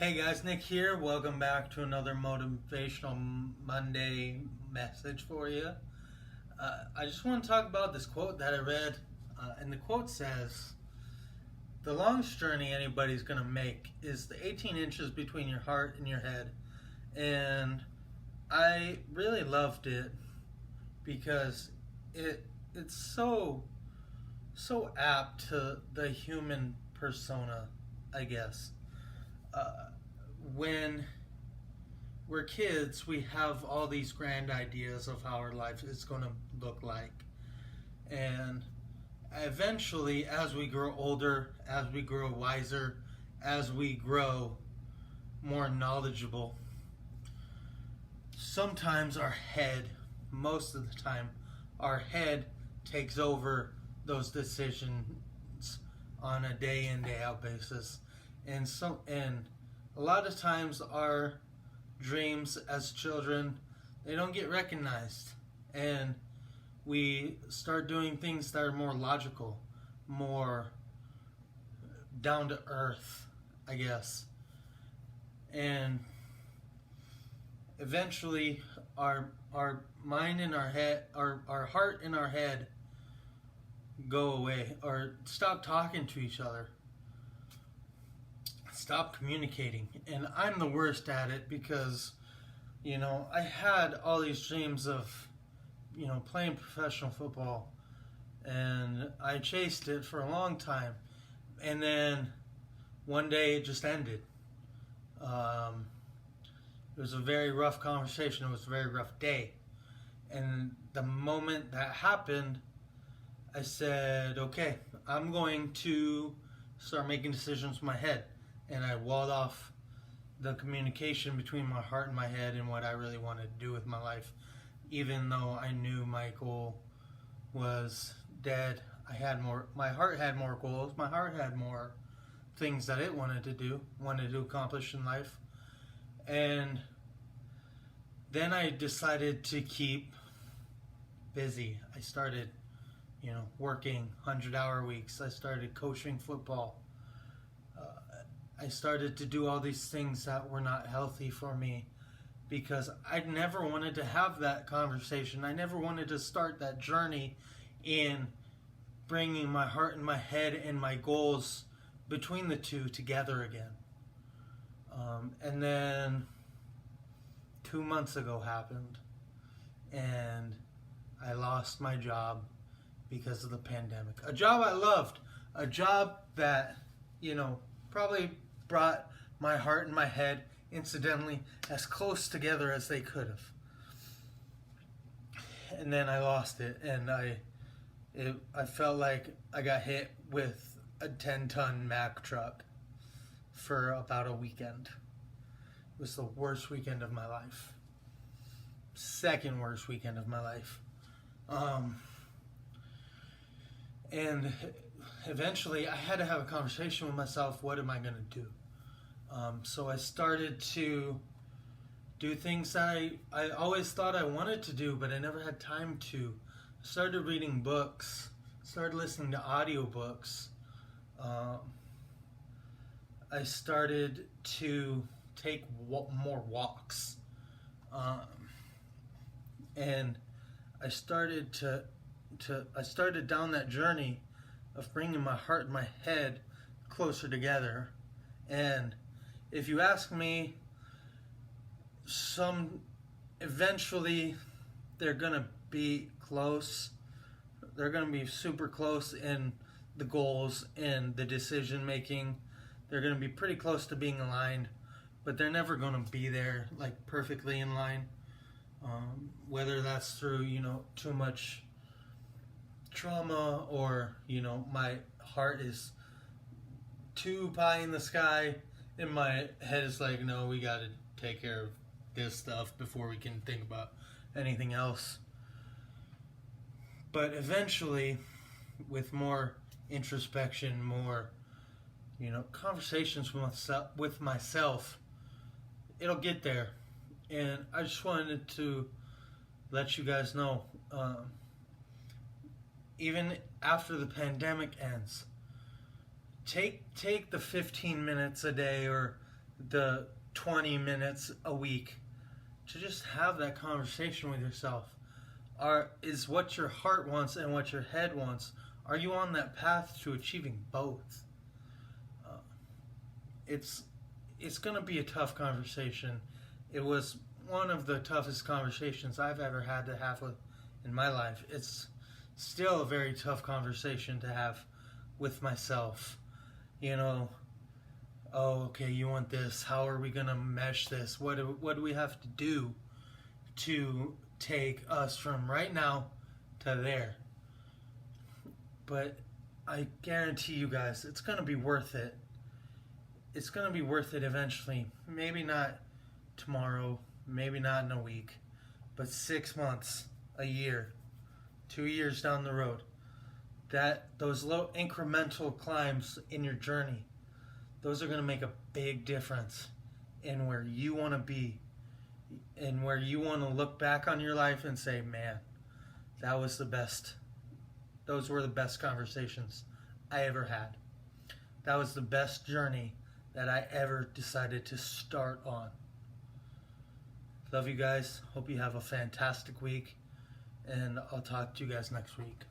Hey guys, Nick here. Welcome back to another Motivational Monday message for you. I just want to talk about this quote that I read, and the quote says, "The longest journey anybody's going to make is the 18 inches between your heart and your head." And I really loved it because it's so apt to the human persona, I guess. When we're kids, we have all these grand ideas of how our life is going to look like. And eventually, as we grow older, as we grow wiser, as we grow more knowledgeable, sometimes most of the time, our head takes over those decisions on a day in, day out basis. And a lot of times our dreams as children, they don't get recognized, and we start doing things that are more logical, more down to earth, I guess. And eventually our mind and our head, our heart and our head go away, or stop talking to each other, stop communicating. And I'm the worst at it because, I had all these dreams of, playing professional football, and I chased it for a long time. And then one day it just ended. It was a very rough conversation. It was a very rough day. And the moment that happened, I said, okay, I'm going to start making decisions in my head. And I walled off the communication between my heart and my head and what I really wanted to do with my life. Even though I knew my goal was dead, my heart had more goals. My heart had more things that it wanted to accomplish in life. And then I decided to keep busy. I started, working 100-hour weeks. I started coaching football. I started to do all these things that were not healthy for me because I never wanted to have that conversation. I never wanted to start that journey in bringing my heart and my head and my goals between the two together again. And then 2 months ago happened, and I lost my job because of the pandemic. A job I loved, a job that, probably brought my heart and my head, incidentally, as close together as they could have. And then I lost it, and I felt like I got hit with a 10-ton Mack truck for about a weekend. It was the worst weekend of my life. Second worst weekend of my life. And eventually I had to have a conversation with myself. What am I going to do? So I started to do things that I always thought I wanted to do, but I never had time to. I started reading books, started listening to audiobooks. I started to take more walks. And I started I started down that journey of bringing my heart and my head closer together. And if you ask me, eventually they're gonna be close. They're gonna be super close in the goals and the decision making. They're gonna be pretty close to being aligned, but they're never gonna be there like perfectly in line. Whether that's through, too much trauma, or, my heart is too pie in the sky and my head is like, no, we got to take care of this stuff before we can think about anything else. But eventually, with more introspection, more, conversations with myself, it'll get there. And I just wanted to let you guys know, even after the pandemic ends, take the 15 minutes a day, or the 20 minutes a week to just have that conversation with yourself. Is what your heart wants and what your head wants, are you on that path to achieving both? It's going to be a tough conversation. It was one of the toughest conversations I've ever had to have in my life. It's still a very tough conversation to have with myself. You know, oh, okay, you want this. How are we going to mesh this? What do we have to do to take us from right now to there? But I guarantee you guys, it's going to be worth it. It's going to be worth it eventually. Maybe not tomorrow, maybe not in a week, but 6 months, a year, 2 years down the road. Those low incremental climbs in your journey, those are going to make a big difference in where you want to be and where you want to look back on your life and say, man, that was the best. Those were the best conversations I ever had. That was the best journey that I ever decided to start on. Love you guys. Hope you have a fantastic week. And I'll talk to you guys next week.